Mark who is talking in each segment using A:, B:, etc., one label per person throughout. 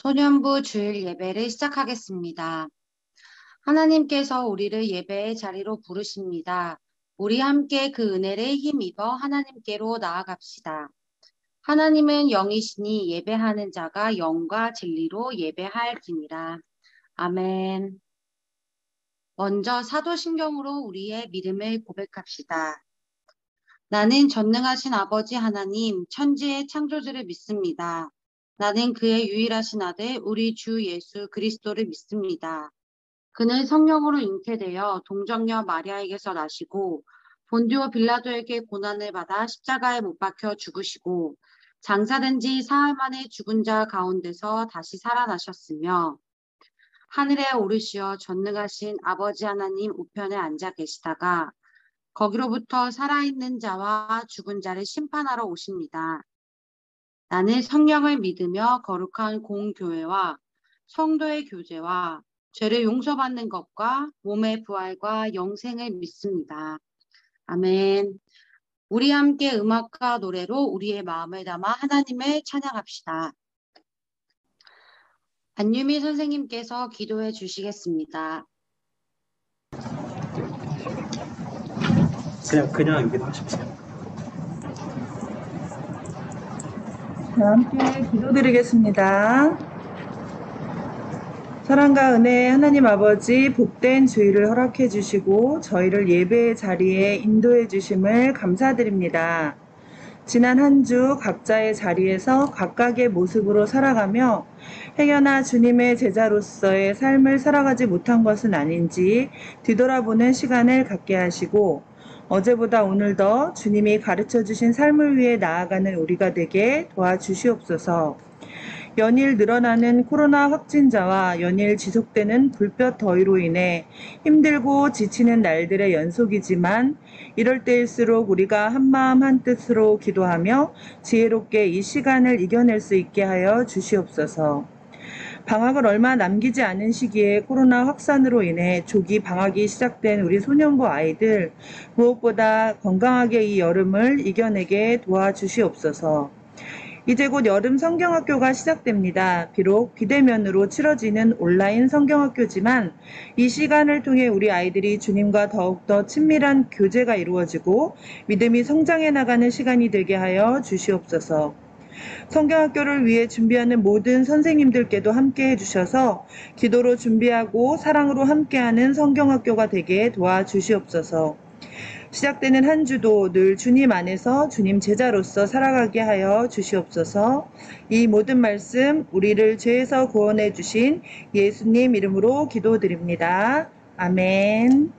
A: 소년부 주일 예배를 시작하겠습니다. 하나님께서 우리를 예배의 자리로 부르십니다. 우리 함께 그 은혜를 힘입어 하나님께로 나아갑시다. 하나님은 영이시니 예배하는 자가 영과 진리로 예배할지니라. 아멘. 먼저 사도신경으로 우리의 믿음을 고백합시다. 나는 전능하신 아버지 하나님, 천지의 창조주를 믿습니다. 나는 그의 유일하신 아들, 우리 주 예수 그리스도를 믿습니다. 그는 성령으로 잉태되어 동정녀 마리아에게서 나시고 본디오 빌라도에게 고난을 받아 십자가에 못 박혀 죽으시고 장사된 지 사흘 만에 죽은 자 가운데서 다시 살아나셨으며 하늘에 오르시어 전능하신 아버지 하나님 우편에 앉아 계시다가 거기로부터 살아있는 자와 죽은 자를 심판하러 오십니다. 나는 성령을 믿으며 거룩한 공교회와 성도의 교제와 죄를 용서받는 것과 몸의 부활과 영생을 믿습니다. 아멘. 우리 함께 음악과 노래로 우리의 마음을 담아 하나님을 찬양합시다. 안유미 선생님께서 기도해 주시겠습니다.
B: 그냥 여기다 하십시오.
C: 함께 기도드리겠습니다. 사랑과 은혜의 하나님 아버지, 복된 주일을 허락해 주시고 저희를 예배의 자리에 인도해 주심을 감사드립니다. 지난 한 주 각자의 자리에서 각각의 모습으로 살아가며 행여나 주님의 제자로서의 삶을 살아가지 못한 것은 아닌지 뒤돌아보는 시간을 갖게 하시고 어제보다 오늘 더 주님이 가르쳐 주신 삶을 위해 나아가는 우리가 되게 도와주시옵소서. 연일 늘어나는 코로나 확진자와 연일 지속되는 불볕 더위로 인해 힘들고 지치는 날들의 연속이지만 이럴 때일수록 우리가 한마음 한뜻으로 기도하며 지혜롭게 이 시간을 이겨낼 수 있게 하여 주시옵소서. 방학을 얼마 남기지 않은 시기에 코로나 확산으로 인해 조기 방학이 시작된 우리 소년부 아이들, 무엇보다 건강하게 이 여름을 이겨내게 도와주시옵소서. 이제 곧 여름 성경학교가 시작됩니다. 비록 비대면으로 치러지는 온라인 성경학교지만 이 시간을 통해 우리 아이들이 주님과 더욱더 친밀한 교제가 이루어지고 믿음이 성장해 나가는 시간이 되게 하여 주시옵소서. 성경학교를 위해 준비하는 모든 선생님들께도 함께 해주셔서 기도로 준비하고 사랑으로 함께하는 성경학교가 되게 도와주시옵소서. 시작되는 한 주도 늘 주님 안에서 주님 제자로서 살아가게 하여 주시옵소서. 이 모든 말씀 우리를 죄에서 구원해 주신 예수님 이름으로 기도드립니다. 아멘.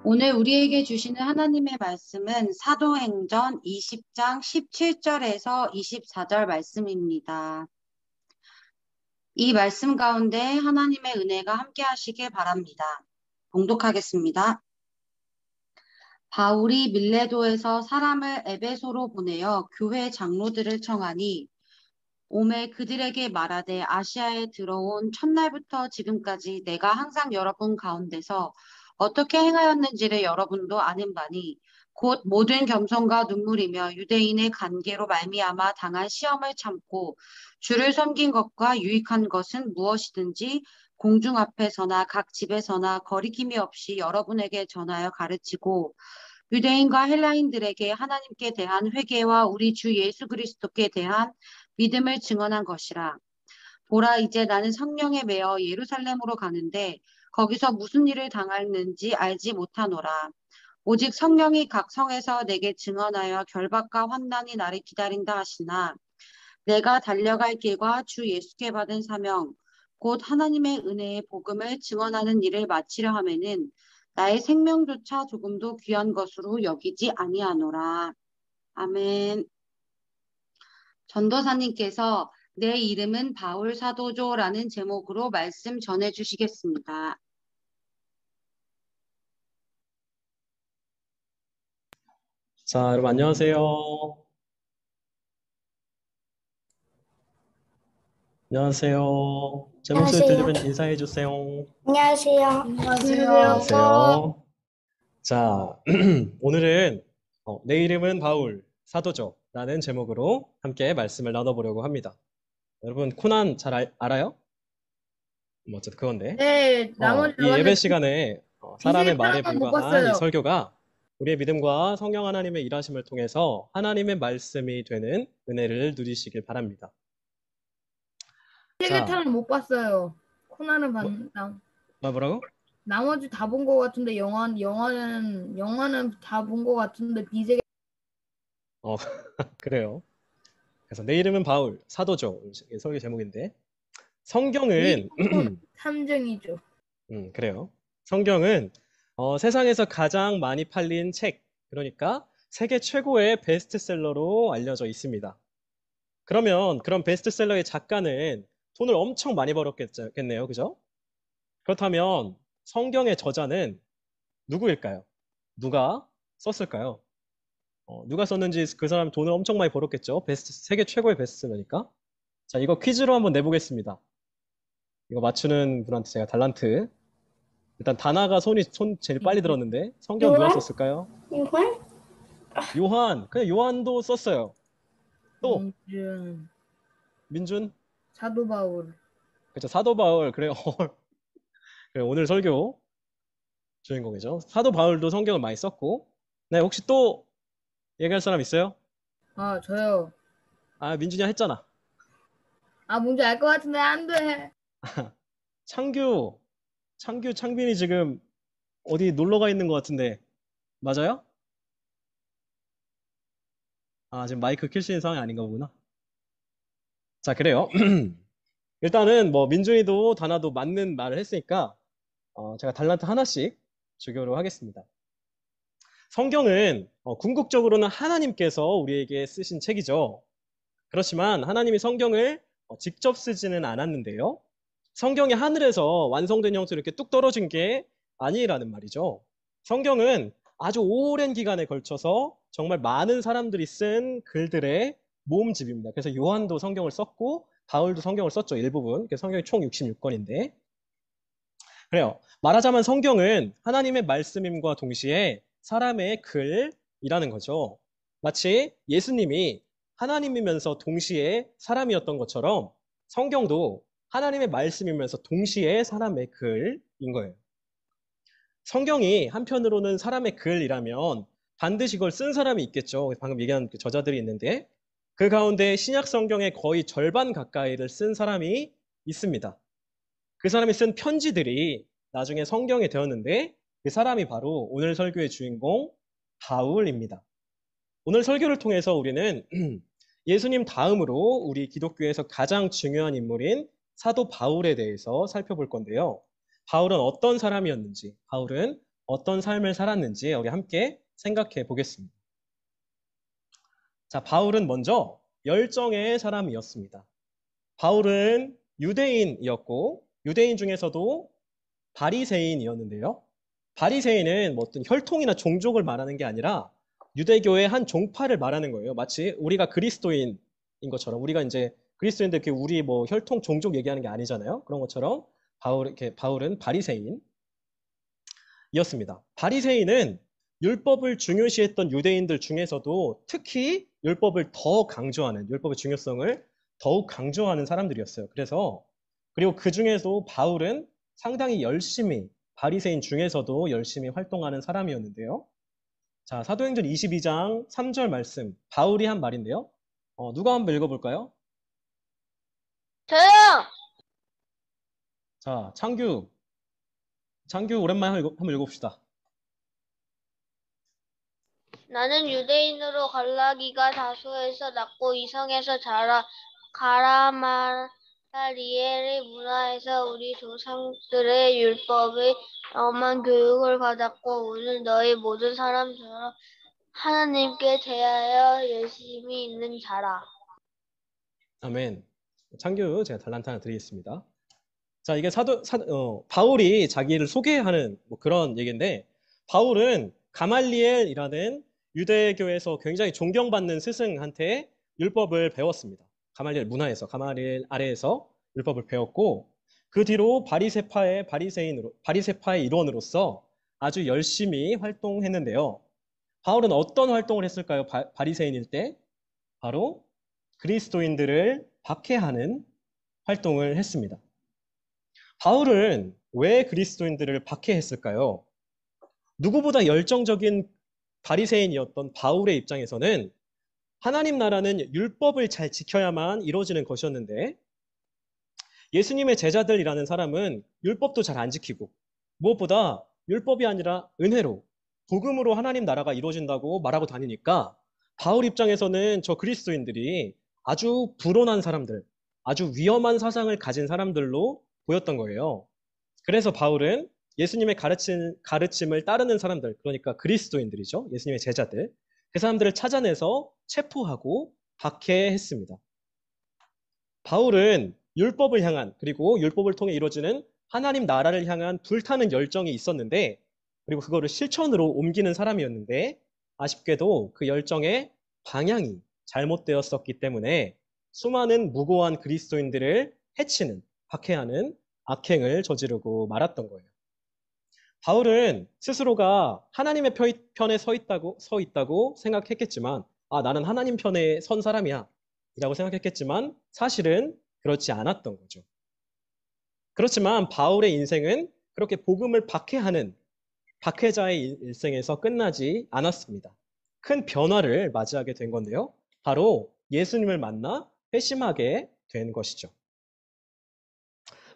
A: 오늘 우리에게 주시는 하나님의 말씀은 사도행전 20장 17절에서 24절 말씀입니다. 이 말씀 가운데 하나님의 은혜가 함께 하시길 바랍니다. 봉독하겠습니다. 바울이 밀레도에서 사람을 에베소로 보내어 교회 장로들을 청하니 오매 그들에게 말하되 아시아에 들어온 첫날부터 지금까지 내가 항상 여러분 가운데서 어떻게 행하였는지를 여러분도 아는 바니 곧 모든 겸손과 눈물이며 유대인의 관계로 말미암아 당한 시험을 참고 주를 섬긴 것과 유익한 것은 무엇이든지 공중 앞에서나 각 집에서나 거리낌이 없이 여러분에게 전하여 가르치고 유대인과 헬라인들에게 하나님께 대한 회개와 우리 주 예수 그리스도께 대한 믿음을 증언한 것이라. 보라, 이제 나는 성령에 매어 예루살렘으로 가는데 거기서 무슨 일을 당하는지 알지 못하노라. 오직 성령이 각 성에서 내게 증언하여 결박과 환난이 나를 기다린다 하시나 내가 달려갈 길과 주 예수께 받은 사명 곧 하나님의 은혜의 복음을 증언하는 일을 마치려 하면은 나의 생명조차 조금도 귀한 것으로 여기지 아니하노라. 아멘. 전도사님께서 내 이름은 바울 사도조라는 제목으로 말씀 전해 주시겠습니다.
B: 자, 여러분 안녕하세요. 안녕하세요. 제 목소리
D: 안녕하세요.
B: 들리면 인사해 주세요.
D: 안녕하세요.
A: 안녕하세요.
B: 안녕하세요. 자, 오늘은 내 이름은 바울, 사도죠. 라는 제목으로 함께 말씀을 나눠보려고 합니다. 여러분, 코난 잘 알아요? 뭐 어쨌든 그건데.
E: 네, 나머지
B: 이 예배
E: 나왔는데
B: 시간에
E: BJ
B: 사람의 말에
E: 사람은 못
B: 불과한 이
E: 봤어요.
B: 설교가 우리의 믿음과 성령 하나님의 일하심을 통해서 하나님의 말씀이 되는 은혜를 누리시길 바랍니다. 자,
E: 세계타는 못 봤어요. 코난은
B: 뭐,
E: 봤나?
B: 뭐라고?
E: 나머지 다 본 것 같은데 영화는 다 본 것 같은데 BJ
B: 어, 그래요. 그래서 내 이름은 바울, 사도죠. 이게 설교 제목인데. 성경은,
E: 탐정이죠.
B: 그래요. 성경은 세상에서 가장 많이 팔린 책, 그러니까 세계 최고의 베스트셀러로 알려져 있습니다. 그러면 그런 베스트셀러의 작가는 돈을 엄청 많이 벌었겠네요. 그죠? 그렇다면 성경의 저자는 누구일까요? 누가 썼을까요? 누가 썼는지 그 사람 돈을 엄청 많이 벌었겠죠? 세계 최고의 베스트셀러니까. 자, 이거 퀴즈로 한번 내보겠습니다. 이거 맞추는 분한테 제가 달란트. 일단 다나가 손 제일 빨리 들었는데 성경 누가
D: 요한?
B: 썼을까요?
D: 요한?
B: 요한. 그냥 요한도 썼어요. 또 민준.
E: 사도 바울.
B: 그렇죠. 사도 바울. 그래요. 그래, 오늘 설교 주인공이죠. 사도 바울도 성경을 많이 썼고. 네, 혹시 또 얘기할 사람 있어요?
E: 아, 저요.
B: 아, 민준이가 했잖아.
E: 아, 뭔지 알 것 같은데 안 돼.
B: 창빈이 지금 어디 놀러 가 있는 것 같은데 맞아요? 아, 지금 마이크 킬 수 있는 상황이 아닌가 보구나. 자, 그래요. 일단은 뭐 민준이도 다나도 맞는 말을 했으니까 제가 달란트 하나씩 주기로 하겠습니다. 성경은 궁극적으로는 하나님께서 우리에게 쓰신 책이죠. 그렇지만 하나님이 성경을 직접 쓰지는 않았는데요. 성경이 하늘에서 완성된 형태로 이렇게 뚝 떨어진 게 아니라는 말이죠. 성경은 아주 오랜 기간에 걸쳐서 정말 많은 사람들이 쓴 글들의 모음집입니다. 그래서 요한도 성경을 썼고 바울도 성경을 썼죠. 일부분. 성경이 총 66권인데. 그래요. 말하자면 성경은 하나님의 말씀임과 동시에 사람의 글이라는 거죠. 마치 예수님이 하나님이면서 동시에 사람이었던 것처럼 성경도 하나님의 말씀이면서 동시에 사람의 글인 거예요. 성경이 한편으로는 사람의 글이라면 반드시 그걸 쓴 사람이 있겠죠. 방금 얘기한 그 저자들이 있는데 그 가운데 신약 성경의 거의 절반 가까이를 쓴 사람이 있습니다. 그 사람이 쓴 편지들이 나중에 성경이 되었는데 그 사람이 바로 오늘 설교의 주인공 바울입니다. 오늘 설교를 통해서 우리는 예수님 다음으로 우리 기독교에서 가장 중요한 인물인 사도 바울에 대해서 살펴볼 건데요. 바울은 어떤 사람이었는지, 바울은 어떤 삶을 살았는지 우리 함께 생각해 보겠습니다. 자, 바울은 먼저 열정의 사람이었습니다. 바울은 유대인이었고 유대인 중에서도 바리새인이었는데요. 바리새인은 뭐 어떤 혈통이나 종족을 말하는 게 아니라 유대교의 한 종파를 말하는 거예요. 마치 우리가 그리스도인인 것처럼 우리가 이제 그리스도인들 우리 뭐 혈통 종족 얘기하는 게 아니잖아요. 그런 것처럼 바울은 바리새인이었습니다. 바리새인은 율법을 중요시했던 유대인들 중에서도 특히 율법을 더 강조하는 율법의 중요성을 더욱 강조하는 사람들이었어요. 그리고 그 중에서 바울은 상당히 열심히 바리새인 중에서도 열심히 활동하는 사람이었는데요. 자, 사도행전 22장 3절 말씀 바울이 한 말인데요. 누가 한번 읽어볼까요?
F: 저요!
B: 자, 창규 오랜만에 한번 읽어봅시다.
F: 나는 유대인으로 갈라기가 다소에서 낳고 이성에서 자라 가라마리엘의 문화에서 우리 조상들의 율법의 엄한 교육을 받았고 오늘 너희 모든 사람처럼 하나님께 대하여 열심히 있는 자라.
B: 아멘. 창규 제가 달란트 하나 드리겠습니다. 자, 이게 바울이 자기를 소개하는 뭐 그런 얘기인데 바울은 가말리엘이라는 유대교에서 굉장히 존경받는 스승한테 율법을 배웠습니다. 가말리엘 문화에서, 가말리엘 아래에서 율법을 배웠고, 그 뒤로 바리새파의 일원으로서 아주 열심히 활동했는데요. 바울은 어떤 활동을 했을까요? 바리새인일 때? 바로 그리스도인들을 박해하는 활동을 했습니다. 바울은 왜 그리스도인들을 박해했을까요? 누구보다 열정적인 바리새인이었던 바울의 입장에서는 하나님 나라는 율법을 잘 지켜야만 이루어지는 것이었는데 예수님의 제자들이라는 사람은 율법도 잘 안 지키고 무엇보다 율법이 아니라 은혜로 복음으로 하나님 나라가 이루어진다고 말하고 다니니까 바울 입장에서는 저 그리스도인들이 아주 불온한 사람들, 아주 위험한 사상을 가진 사람들로 보였던 거예요. 그래서 바울은 예수님의 가르침을 따르는 사람들, 그러니까 그리스도인들이죠. 예수님의 제자들. 그 사람들을 찾아내서 체포하고 박해했습니다. 바울은 율법을 향한, 그리고 율법을 통해 이루어지는 하나님 나라를 향한 불타는 열정이 있었는데, 그리고 그거를 실천으로 옮기는 사람이었는데, 아쉽게도 그 열정의 방향이 잘못되었었기 때문에 수많은 무고한 그리스도인들을 해치는, 박해하는 악행을 저지르고 말았던 거예요. 바울은 스스로가 하나님의 편에 서 있다고 생각했겠지만, 나는 하나님 편에 선 사람이야 이라고 생각했겠지만 사실은 그렇지 않았던 거죠. 그렇지만 바울의 인생은 그렇게 복음을 박해하는 박해자의 일생에서 끝나지 않았습니다. 큰 변화를 맞이하게 된 건데요. 바로 예수님을 만나 회심하게 된 것이죠.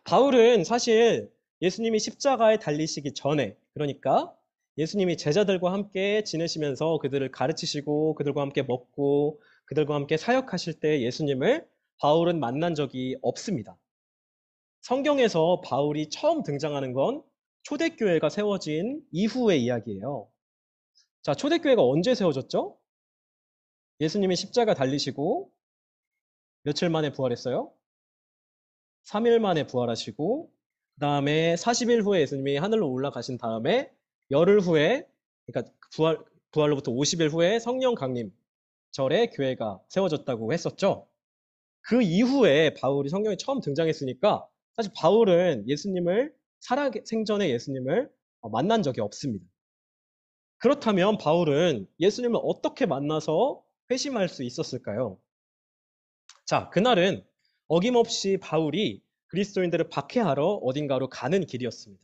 B: 바울은 사실 예수님이 십자가에 달리시기 전에, 그러니까 예수님이 제자들과 함께 지내시면서 그들을 가르치시고 그들과 함께 먹고 그들과 함께 사역하실 때 예수님을 바울은 만난 적이 없습니다. 성경에서 바울이 처음 등장하는 건 초대교회가 세워진 이후의 이야기예요. 자, 초대교회가 언제 세워졌죠? 예수님이 십자가 달리시고 며칠 만에 부활했어요? 3일 만에 부활하시고 그 다음에 40일 후에 예수님이 하늘로 올라가신 다음에 열흘 후에, 그러니까 부활로부터 50일 후에 성령 강림 절에 교회가 세워졌다고 했었죠. 그 이후에 바울이 성경에 처음 등장했으니까 사실 바울은 생전에 예수님을 만난 적이 없습니다. 그렇다면 바울은 예수님을 어떻게 만나서 회심할 수 있었을까요? 자, 그날은 어김없이 바울이 그리스도인들을 박해하러 어딘가로 가는 길이었습니다.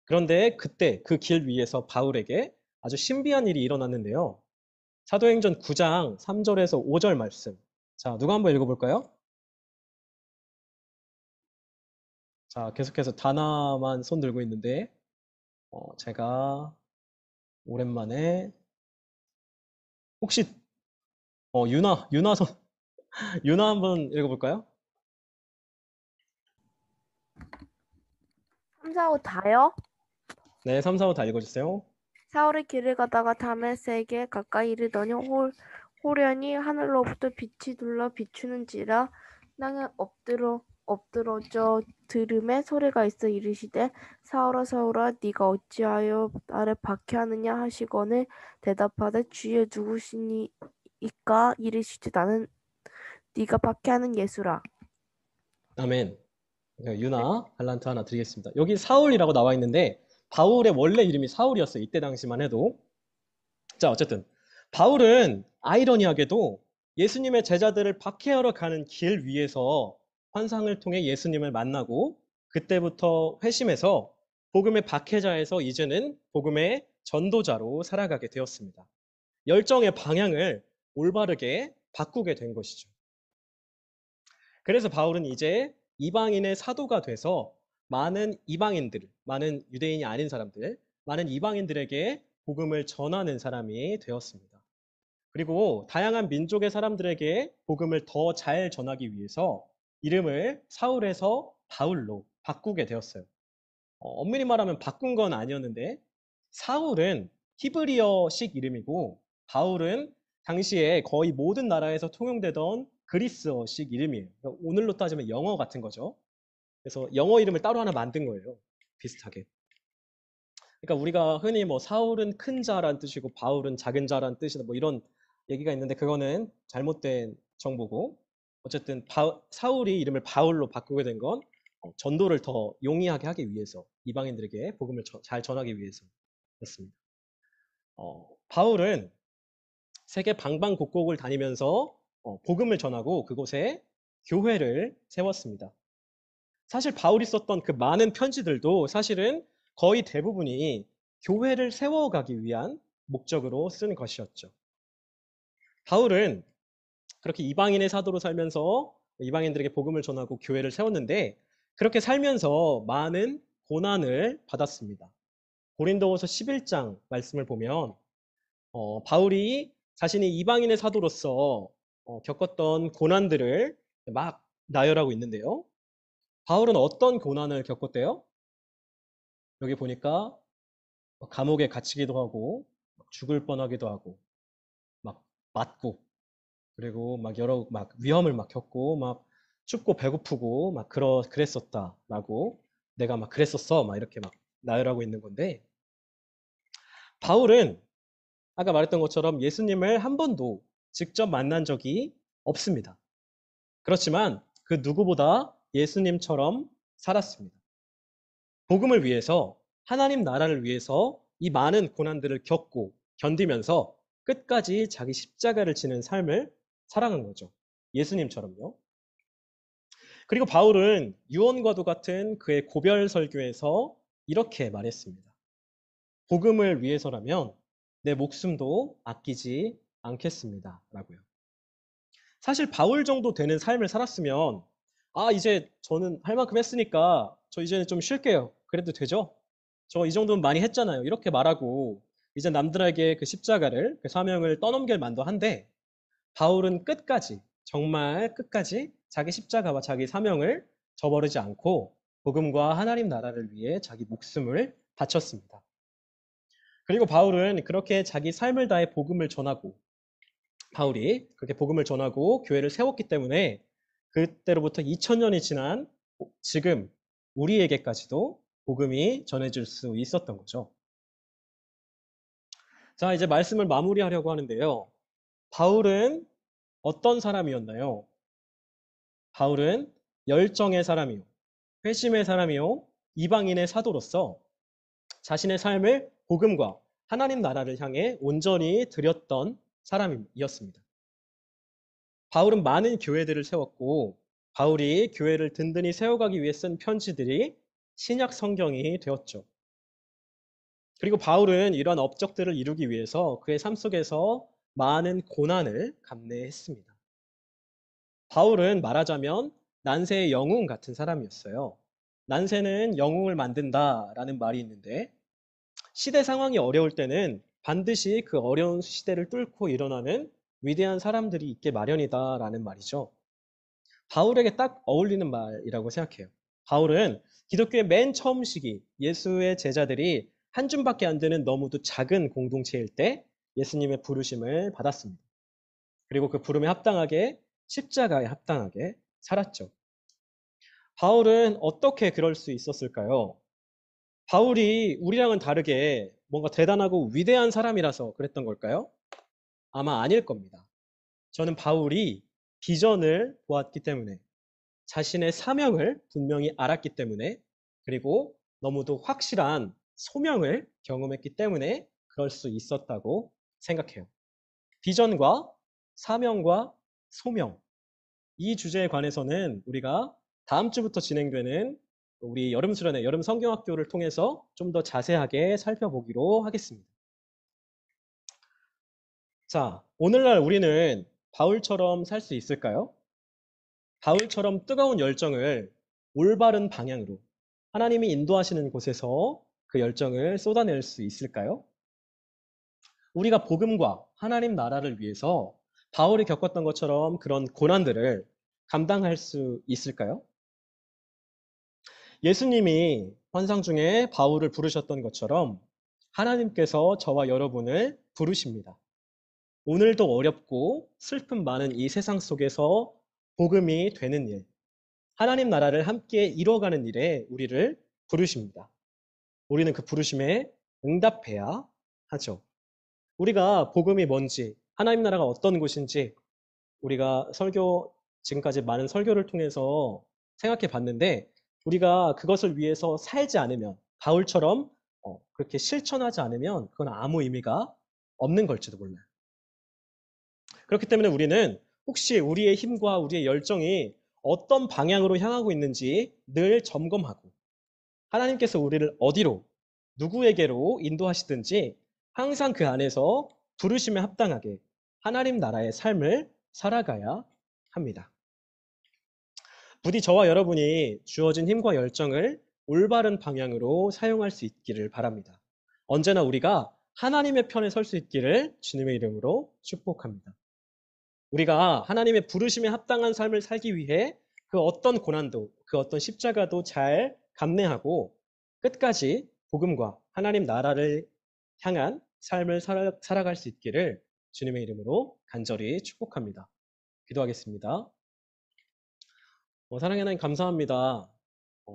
B: 그런데 그때 그 길 위에서 바울에게 아주 신비한 일이 일어났는데요. 사도행전 9장 3절에서 5절 말씀. 자, 누가 한번 읽어볼까요? 자, 계속해서 다나만 손 들고 있는데 제가 오랜만에 혹시 유나 손 유나 한번 읽어볼까요?
D: 3, 4, 5 다요?
B: 네, 3, 4, 5 다 읽어주세요.
D: 사울이 길을 가다가 다메섹에 가까이 이르더니 호련히 하늘로부터 빛이 둘러 비추는지라 땅에 엎드러져 들음에 소리가 있어 이르시되 사울아 사울아 네가 어찌하여 나를 박해하느냐 하시거늘 대답하되 주여 누구시니이까 이르시되 나는 네가 박해하는 예수라.
B: 아멘. 유나 발란트 하나 드리겠습니다. 여기 사울이라고 나와 있는데 바울의 원래 이름이 사울이었어요. 이때 당시만 해도. 자, 어쨌든 바울은 아이러니하게도 예수님의 제자들을 박해하러 가는 길 위에서 환상을 통해 예수님을 만나고 그때부터 회심해서 복음의 박해자에서 이제는 복음의 전도자로 살아가게 되었습니다. 열정의 방향을 올바르게 바꾸게 된 것이죠. 그래서 바울은 이제 이방인의 사도가 돼서 많은 이방인들, 많은 유대인이 아닌 사람들, 많은 이방인들에게 복음을 전하는 사람이 되었습니다. 그리고 다양한 민족의 사람들에게 복음을 더 잘 전하기 위해서 이름을 사울에서 바울로 바꾸게 되었어요. 엄밀히 말하면 바꾼 건 아니었는데 사울은 히브리어식 이름이고 바울은 당시에 거의 모든 나라에서 통용되던 그리스어식 이름이에요. 그러니까 오늘로 따지면 영어 같은 거죠. 그래서 영어 이름을 따로 하나 만든 거예요. 비슷하게. 그러니까 우리가 흔히 뭐 사울은 큰 자란 뜻이고 바울은 작은 자란 뜻이다 뭐 이런 얘기가 있는데 그거는 잘못된 정보고 어쨌든 사울이 이름을 바울로 바꾸게 된 건 전도를 더 용이하게 하기 위해서 이방인들에게 복음을 잘 전하기 위해서였습니다. 바울은 세계 방방곡곡을 다니면서 복음을 전하고 그곳에 교회를 세웠습니다. 사실 바울이 썼던 그 많은 편지들도 사실은 거의 대부분이 교회를 세워가기 위한 목적으로 쓴 것이었죠. 바울은 그렇게 이방인의 사도로 살면서 이방인들에게 복음을 전하고 교회를 세웠는데 그렇게 살면서 많은 고난을 받았습니다. 고린도후서 11장 말씀을 보면 바울이 자신이 이방인의 사도로서 겪었던 고난들을 막 나열하고 있는데요. 바울은 어떤 고난을 겪었대요? 여기 보니까 감옥에 갇히기도 하고 죽을 뻔하기도 하고 막 맞고 그리고 막 여러 막 위험을 막 겪고 막 춥고 배고프고 막 그랬었다라고 내가 막 그랬었어 막 이렇게 막 나열하고 있는 건데 바울은 아까 말했던 것처럼 예수님을 한 번도 직접 만난 적이 없습니다. 그렇지만 그 누구보다 예수님처럼 살았습니다. 복음을 위해서 하나님 나라를 위해서 이 많은 고난들을 겪고 견디면서 끝까지 자기 십자가를 지는 삶을 살아간 거죠. 예수님처럼요. 그리고 바울은 유언과도 같은 그의 고별 설교에서 이렇게 말했습니다. 복음을 위해서라면 내 목숨도 아끼지 않겠습니다. 라고요. 사실 바울 정도 되는 삶을 살았으면 이제 저는 할 만큼 했으니까 저 이제는 좀 쉴게요. 그래도 되죠? 저 이 정도는 많이 했잖아요. 이렇게 말하고 이제 남들에게 그 십자가를 그 사명을 떠넘길 만도 한데 바울은 끝까지 정말 끝까지 자기 십자가와 자기 사명을 저버리지 않고 복음과 하나님 나라를 위해 자기 목숨을 바쳤습니다. 그리고 바울은 그렇게 자기 삶을 다해 복음을 전하고 바울이 그렇게 복음을 전하고 교회를 세웠기 때문에 그때로부터 2000년이 지난 지금 우리에게까지도 복음이 전해질 수 있었던 거죠. 자, 이제 말씀을 마무리하려고 하는데요. 바울은 어떤 사람이었나요? 바울은 열정의 사람이요, 회심의 사람이요, 이방인의 사도로서 자신의 삶을 복음과 하나님 나라를 향해 온전히 드렸던 사람이었습니다. 바울은 많은 교회들을 세웠고 바울이 교회를 든든히 세워가기 위해 쓴 편지들이 신약 성경이 되었죠. 그리고 바울은 이러한 업적들을 이루기 위해서 그의 삶 속에서 많은 고난을 감내했습니다. 바울은 말하자면 난세의 영웅 같은 사람이었어요. 난세는 영웅을 만든다라는 말이 있는데 시대 상황이 어려울 때는 반드시 그 어려운 시대를 뚫고 일어나는 위대한 사람들이 있게 마련이다라는 말이죠. 바울에게 딱 어울리는 말이라고 생각해요. 바울은 기독교의 맨 처음 시기 예수의 제자들이 한 줌밖에 안 되는 너무도 작은 공동체일 때 예수님의 부르심을 받았습니다. 그리고 그 부름에 합당하게 십자가에 합당하게 살았죠. 바울은 어떻게 그럴 수 있었을까요? 바울이 우리랑은 다르게 뭔가 대단하고 위대한 사람이라서 그랬던 걸까요? 아마 아닐 겁니다. 저는 바울이 비전을 보았기 때문에 자신의 사명을 분명히 알았기 때문에 그리고 너무도 확실한 소명을 경험했기 때문에 그럴 수 있었다고 생각해요. 비전과 사명과 소명 이 주제에 관해서는 우리가 다음 주부터 진행되는 우리 여름 수련회, 여름 성경학교를 통해서 좀 더 자세하게 살펴보기로 하겠습니다. 자, 오늘날 우리는 바울처럼 살 수 있을까요? 바울처럼 뜨거운 열정을 올바른 방향으로 하나님이 인도하시는 곳에서 그 열정을 쏟아낼 수 있을까요? 우리가 복음과 하나님 나라를 위해서 바울이 겪었던 것처럼 그런 고난들을 감당할 수 있을까요? 예수님이 환상 중에 바울을 부르셨던 것처럼 하나님께서 저와 여러분을 부르십니다. 오늘도 어렵고 슬픔 많은 이 세상 속에서 복음이 되는 일, 하나님 나라를 함께 이루어가는 일에 우리를 부르십니다. 우리는 그 부르심에 응답해야 하죠. 우리가 복음이 뭔지, 하나님 나라가 어떤 곳인지 우리가 지금까지 많은 설교를 통해서 생각해 봤는데 우리가 그것을 위해서 살지 않으면 바울처럼 그렇게 실천하지 않으면 그건 아무 의미가 없는 걸지도 몰라요. 그렇기 때문에 우리는 혹시 우리의 힘과 우리의 열정이 어떤 방향으로 향하고 있는지 늘 점검하고 하나님께서 우리를 어디로 누구에게로 인도하시든지 항상 그 안에서 부르심에 합당하게 하나님 나라의 삶을 살아가야 합니다. 부디 저와 여러분이 주어진 힘과 열정을 올바른 방향으로 사용할 수 있기를 바랍니다. 언제나 우리가 하나님의 편에 설 수 있기를 주님의 이름으로 축복합니다. 우리가 하나님의 부르심에 합당한 삶을 살기 위해 그 어떤 고난도, 그 어떤 십자가도 잘 감내하고 끝까지 복음과 하나님 나라를 향한 삶을 살아갈 수 있기를 주님의 이름으로 간절히 축복합니다. 기도하겠습니다. 사랑하는 하나님 감사합니다.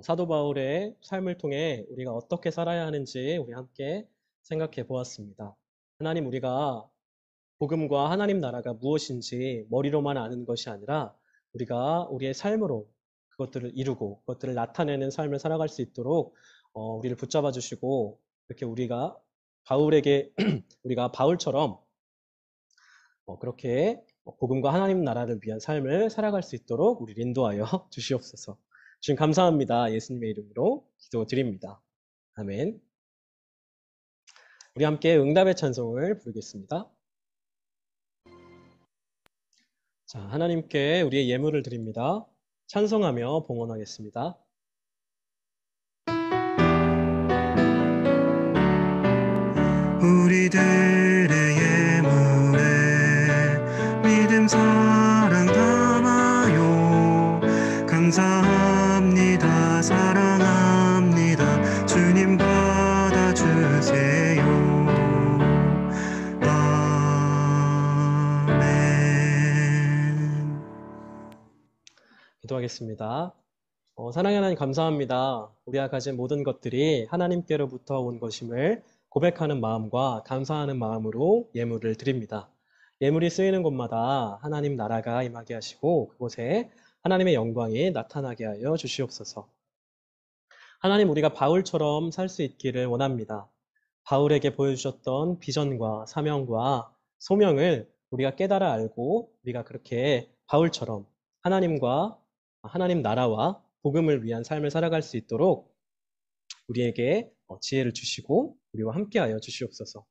B: 사도 바울의 삶을 통해 우리가 어떻게 살아야 하는지 우리 함께 생각해 보았습니다. 하나님, 우리가 복음과 하나님 나라가 무엇인지 머리로만 아는 것이 아니라 우리가 우리의 삶으로 그것들을 이루고 그것들을 나타내는 삶을 살아갈 수 있도록 우리를 붙잡아 주시고 이렇게 우리가 바울처럼 그렇게 복음과 하나님 나라를 위한 삶을 살아갈 수 있도록 우리를 인도하여 주시옵소서. 주님 감사합니다. 예수님의 이름으로 기도드립니다. 아멘. 우리 함께 응답의 찬송을 부르겠습니다. 자, 하나님께 우리의 예물을 드립니다. 찬송하며 봉헌하겠습니다.
G: 우리들의 예물에 믿음 사랑 담아요. 감사합니다. 사랑합니다. 주님 받아주세요. 아멘.
B: 기도하겠습니다. 사랑하는 하나님 감사합니다. 우리가 가진 모든 것들이 하나님께로부터 온 것임을 고백하는 마음과 감사하는 마음으로 예물을 드립니다. 예물이 쓰이는 곳마다 하나님 나라가 임하게 하시고 그곳에 하나님의 영광이 나타나게 하여 주시옵소서. 하나님, 우리가 바울처럼 살 수 있기를 원합니다. 바울에게 보여주셨던 비전과 사명과 소명을 우리가 깨달아 알고 우리가 그렇게 바울처럼 하나님과 하나님 나라와 복음을 위한 삶을 살아갈 수 있도록 우리에게 지혜를 주시고 우리와 함께하여 주시옵소서.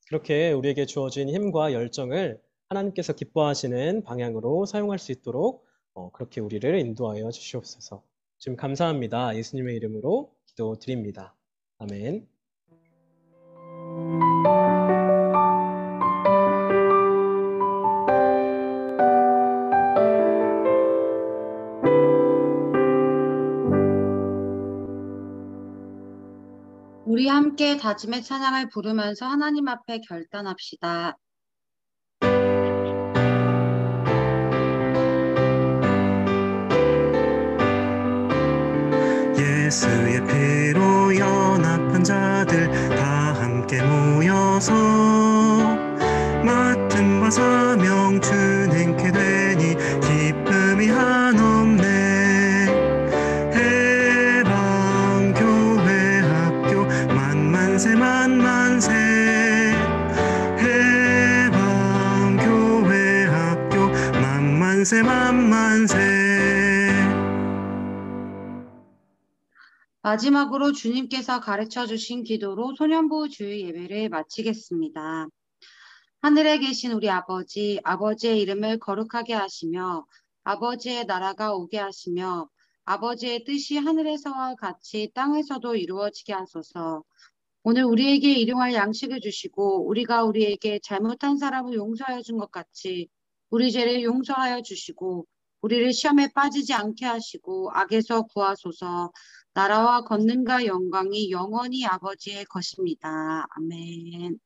B: 그렇게 우리에게 주어진 힘과 열정을 하나님께서 기뻐하시는 방향으로 사용할 수 있도록 그렇게 우리를 인도하여 주시옵소서. 지금 감사합니다. 예수님의 이름으로 기도드립니다. 아멘.
A: 우리 함께 다짐의 찬양을 부르면서 하나님 앞에 결단합시다.
G: 예수의 피로 연합한 자들 다 함께 모여서 맡은 바 사명 준행케 되니 기쁨이 한없네. 해방교회 학교 만만세 만만세. 해방교회 학교 만만세 만만세.
A: 마지막으로 주님께서 가르쳐 주신 기도로 소년부 주일 예배를 마치겠습니다. 하늘에 계신 우리 아버지, 아버지의 이름을 거룩하게 하시며 아버지의 나라가 오게 하시며 아버지의 뜻이 하늘에서와 같이 땅에서도 이루어지게 하소서. 오늘 우리에게 일용할 양식을 주시고 우리가 우리에게 잘못한 사람을 용서하여 준 것 같이 우리 죄를 용서하여 주시고 우리를 시험에 빠지지 않게 하시고 악에서 구하소서. 나라와 권능과 영광이 영원히 아버지의 것입니다. 아멘.